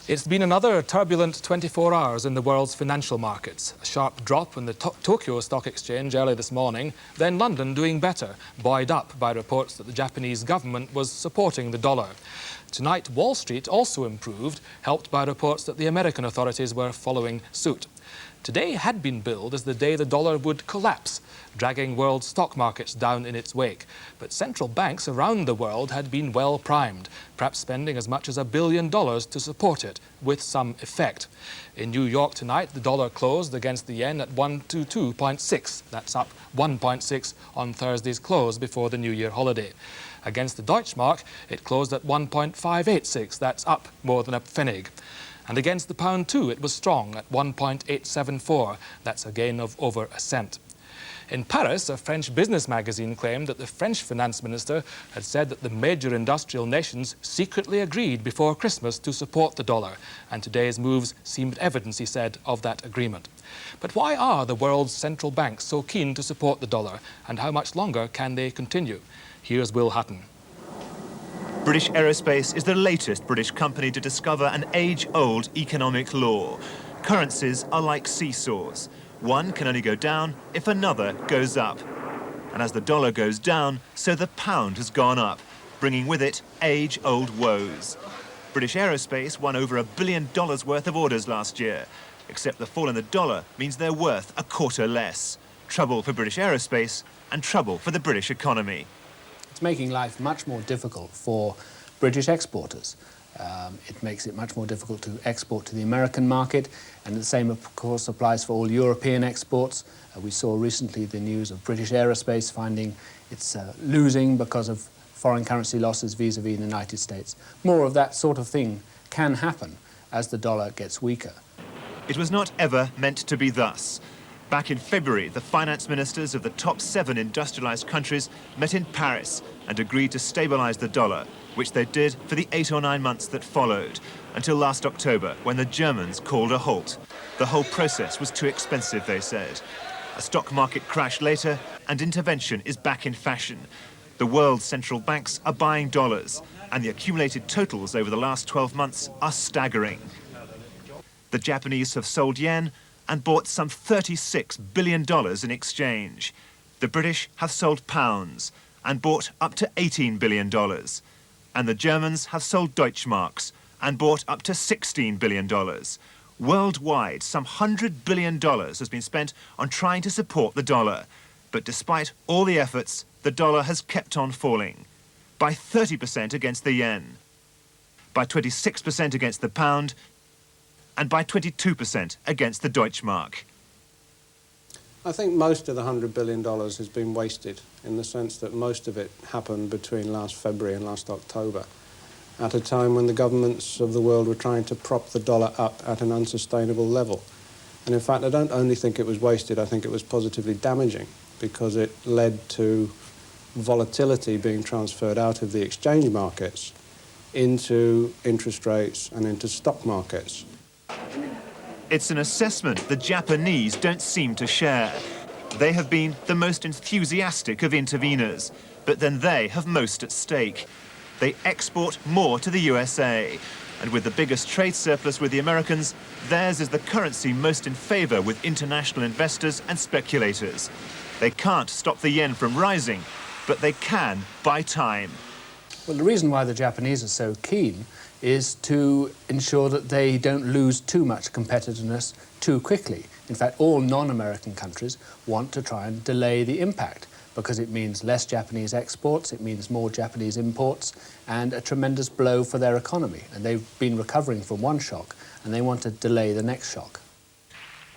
It's been another turbulent 24 hours in the world's financial markets. A sharp drop in the Tokyo Stock Exchange early this morning, then London doing better, buoyed up by reports that the Japanese government was supporting the dollar. Tonight, Wall Street also improved, helped by reports that the American authorities were following suit. Today had been billed as the day the dollar would collapse, dragging world stock markets down in its wake. But central banks around the world had been well primed, perhaps spending as much as $1 billion to support it, with some effect. In New York tonight, the dollar closed against the yen at 122.6. That's up 1.6 on Thursday's close before the New Year holiday. Against the Deutschmark, it closed at 1.586. That's up more than a pfennig. And against the pound too, it was strong at 1.874. That's a gain of over a cent. In Paris, a French business magazine claimed that the French finance minister had said that the major industrial nations secretly agreed before Christmas to support the dollar, and today's moves seemed evidence, he said, of that agreement. But why are the world's central banks so keen to support the dollar, and how much longer can they continue? Here's Will Hutton. British Aerospace is the latest British company to discover an age-old economic law. Currencies are like seesaws. One can only go down if another goes up. And as the dollar goes down, so the pound has gone up, bringing with it age-old woes. British Aerospace won over $1 billion worth of orders last year, except the fall in the dollar means they're worth a quarter less. Trouble for British Aerospace and trouble for the British economy. It's making life much more difficult for British exporters. It makes it much more difficult to export to the American market, and the same, of course, applies for all European exports. We saw recently the news of British Aerospace finding it's losing because of foreign currency losses vis-à-vis the United States. More of that sort of thing can happen as the dollar gets weaker. It was not ever meant to be thus. Back in February, the finance ministers of the top 7 industrialized countries met in Paris and agreed to stabilize the dollar, which they did for the 8 or 9 months that followed, until last October, when the Germans called a halt. The whole process was too expensive, they said. A stock market crash later, and intervention is back in fashion. The world's central banks are buying dollars, and the accumulated totals over the last 12 months are staggering. The Japanese have sold yen and bought some $36 billion in exchange. The British have sold pounds and bought up to $18 billion. And the Germans have sold Deutschmarks and bought up to $16 billion. Worldwide, some $100 billion has been spent on trying to support the dollar. But despite all the efforts, the dollar has kept on falling. By 30% against the yen, by 26% against the pound, and by 22% against the Deutschmark. I think most of the $100 billion has been wasted, in the sense that most of it happened between last February and last October, at a time when the governments of the world were trying to prop the dollar up at an unsustainable level. And in fact, I don't only think it was wasted, I think it was positively damaging, because it led to volatility being transferred out of the exchange markets into interest rates and into stock markets. It's an assessment the Japanese don't seem to share. They have been the most enthusiastic of interveners, but then they have most at stake. They export more to the USA, and with the biggest trade surplus with the Americans, theirs is the currency most in favor with international investors and speculators. They can't stop the yen from rising, but they can buy time. Well, the reason why the Japanese are so keen is to ensure that they don't lose too much competitiveness too quickly. In fact, all non-American countries want to try and delay the impact, because it means less Japanese exports, it means more Japanese imports, and a tremendous blow for their economy. And they've been recovering from one shock, and they want to delay the next shock.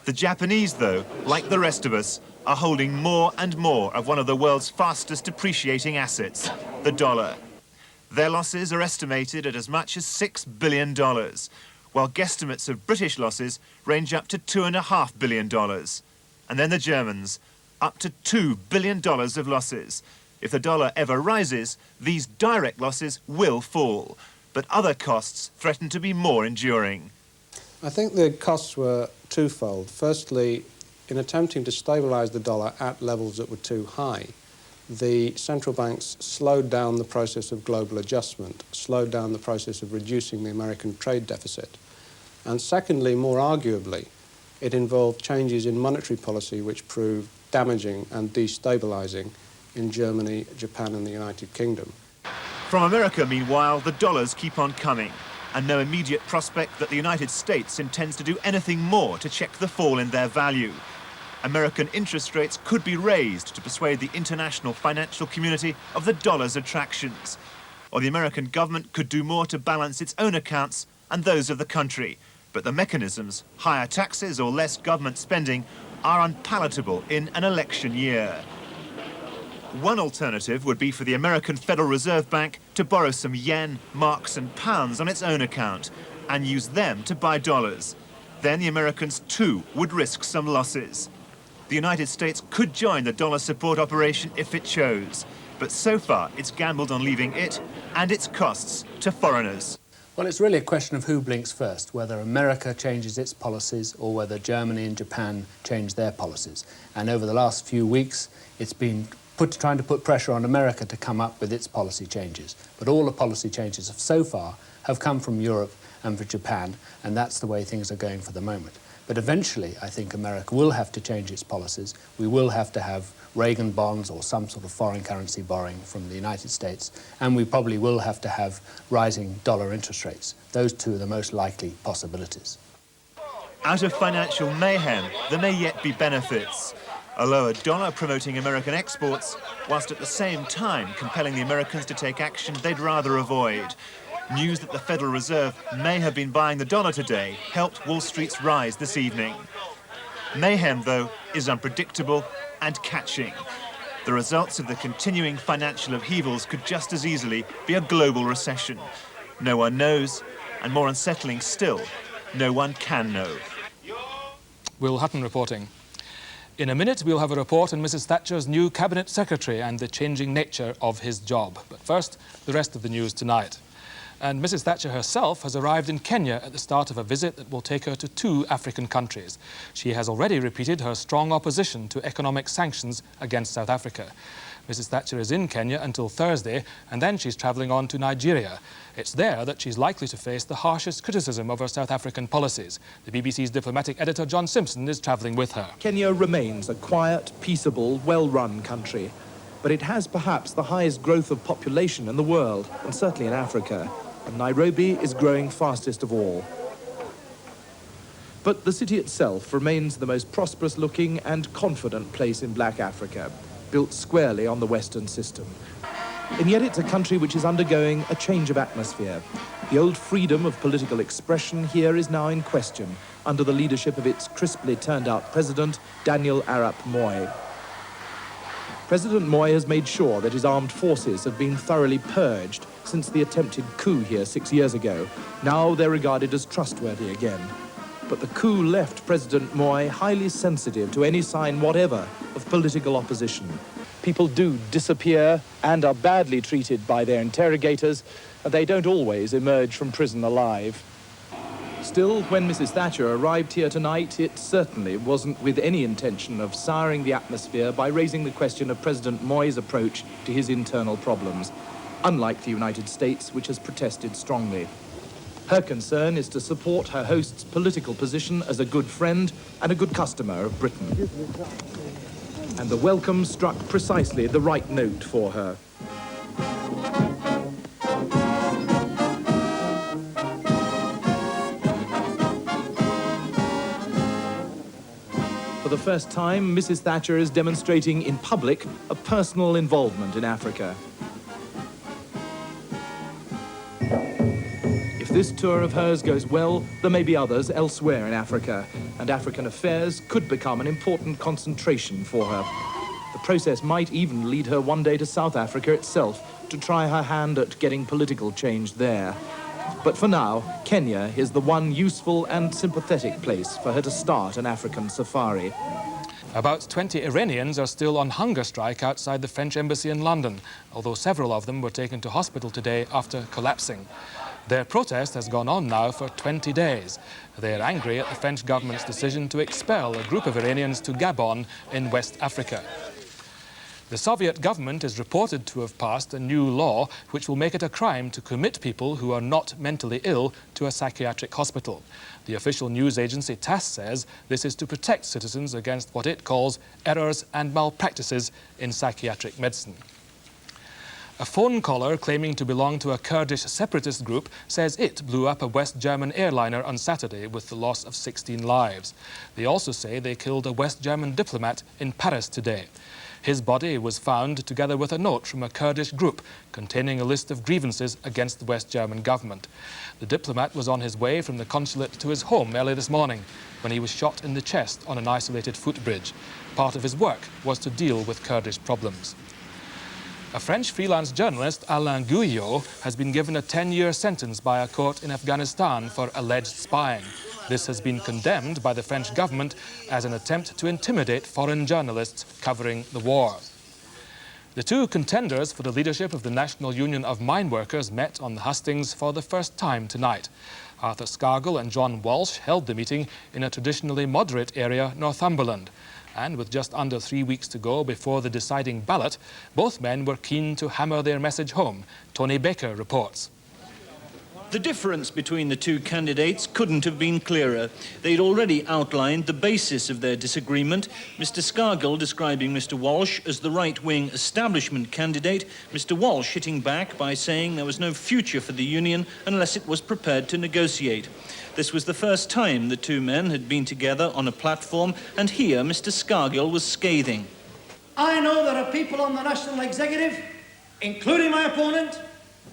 The Japanese, though, like the rest of us, are holding more and more of one of the world's fastest depreciating assets, the dollar. Their losses are estimated at as much as $6 billion, while guesstimates of British losses range up to $2.5 billion. And then the Germans, up to $2 billion of losses. If the dollar ever rises, these direct losses will fall, but other costs threaten to be more enduring. I think the costs were twofold. Firstly, in attempting to stabilise the dollar at levels that were too high, the central banks slowed down the process of global adjustment, slowed down the process of reducing the American trade deficit. And secondly, more arguably, it involved changes in monetary policy which proved damaging and destabilising in Germany, Japan and the United Kingdom. From America, meanwhile, the dollars keep on coming, and no immediate prospect that the United States intends to do anything more to check the fall in their value. American interest rates could be raised to persuade the international financial community of the dollar's attractions. Or the American government could do more to balance its own accounts and those of the country. But the mechanisms, higher taxes or less government spending, are unpalatable in an election year. One alternative would be for the American Federal Reserve Bank to borrow some yen, marks and pounds on its own account and use them to buy dollars. Then the Americans too would risk some losses. The United States could join the dollar support operation if it chose, but so far it's gambled on leaving it and its costs to foreigners. Well, it's really a question of who blinks first, whether America changes its policies or whether Germany and Japan change their policies. And over the last few weeks, it's been trying to put pressure on America to come up with its policy changes. But all the policy changes so far have come from Europe and from Japan, and that's the way things are going for the moment. But eventually, I think America will have to change its policies. We will have to have Reagan bonds or some sort of foreign currency borrowing from the United States, and we probably will have to have rising dollar interest rates. Those two are the most likely possibilities. Out of financial mayhem, there may yet be benefits. A lower dollar promoting American exports, whilst at the same time compelling the Americans to take action they'd rather avoid. News that the Federal Reserve may have been buying the dollar today helped Wall Street's rise this evening. Mayhem, though, is unpredictable and catching. The results of the continuing financial upheavals could just as easily be a global recession. No one knows, and more unsettling still, no one can know. Will Hutton reporting. In a minute, we'll have a report on Mrs. Thatcher's new cabinet secretary and the changing nature of his job. But first, the rest of the news tonight. And Mrs. Thatcher herself has arrived in Kenya at the start of a visit that will take her to 2 African countries. She has already repeated her strong opposition to economic sanctions against South Africa. Mrs. Thatcher is in Kenya until Thursday, and then she's travelling on to Nigeria. It's there that she's likely to face the harshest criticism of her South African policies. The BBC's diplomatic editor John Simpson is travelling with her. Kenya remains a quiet, peaceable, well-run country, but it has perhaps the highest growth of population in the world, and certainly in Africa. And Nairobi is growing fastest of all. But the city itself remains the most prosperous-looking and confident place in Black Africa, built squarely on the Western system. And yet it's a country which is undergoing a change of atmosphere. The old freedom of political expression here is now in question, under the leadership of its crisply turned-out president, Daniel Arap Moi. President Moi has made sure that his armed forces have been thoroughly purged since the attempted coup here 6 years ago. Now they're regarded as trustworthy again. But the coup left President Moi highly sensitive to any sign whatever of political opposition. People do disappear and are badly treated by their interrogators, and they don't always emerge from prison alive. Still, when Mrs. Thatcher arrived here tonight, it certainly wasn't with any intention of souring the atmosphere by raising the question of President Moi's approach to his internal problems, unlike the United States, which has protested strongly. Her concern is to support her host's political position as a good friend and a good customer of Britain. And the welcome struck precisely the right note for her. For the first time, Mrs. Thatcher is demonstrating in public a personal involvement in Africa. If this tour of hers goes well, there may be others elsewhere in Africa, and African affairs could become an important concentration for her. The process might even lead her one day to South Africa itself to try her hand at getting political change there. But for now, Kenya is the one useful and sympathetic place for her to start an African safari. About 20 Iranians are still on hunger strike outside the French embassy in London, although several of them were taken to hospital today after collapsing. Their protest has gone on now for 20 days. They are angry at the French government's decision to expel a group of Iranians to Gabon in West Africa. The Soviet government is reported to have passed a new law which will make it a crime to commit people who are not mentally ill to a psychiatric hospital. The official news agency TASS says this is to protect citizens against what it calls errors and malpractices in psychiatric medicine. A phone caller claiming to belong to a Kurdish separatist group says it blew up a West German airliner on Saturday with the loss of 16 lives. They also say they killed a West German diplomat in Paris today. His body was found together with a note from a Kurdish group containing a list of grievances against the West German government. The diplomat was on his way from the consulate to his home early this morning when he was shot in the chest on an isolated footbridge. Part of his work was to deal with Kurdish problems. A French freelance journalist, Alain Guyot, has been given a 10-year sentence by a court in Afghanistan for alleged spying. This has been condemned by the French government as an attempt to intimidate foreign journalists covering the war. The two contenders for the leadership of the National Union of Mine Workers met on the hustings for the first time tonight. Arthur Scargill and John Walsh held the meeting in a traditionally moderate area, Northumberland. And with just under 3 weeks to go before the deciding ballot, both men were keen to hammer their message home. Tony Baker reports. The difference between the two candidates couldn't have been clearer. They'd already outlined the basis of their disagreement, Mr. Scargill describing Mr. Walsh as the right-wing establishment candidate, Mr. Walsh hitting back by saying there was no future for the union unless it was prepared to negotiate. This was the first time the two men had been together on a platform, and here Mr. Scargill was scathing. I know there are people on the National Executive, including my opponent,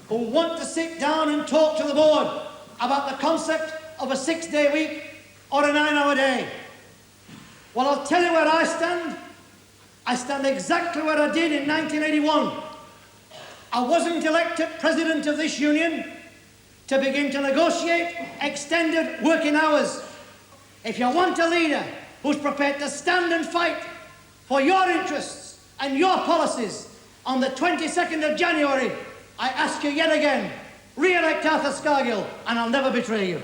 who want to sit down and talk to the board about the concept of a 6-day week or a 9-hour day. Well, I'll tell you where I stand. I stand exactly where I did in 1981. I wasn't elected president of this union to begin to negotiate extended working hours. If you want a leader who's prepared to stand and fight for your interests and your policies on the 22nd of January, I ask you yet again, re-elect Arthur Scargill, and I'll never betray you.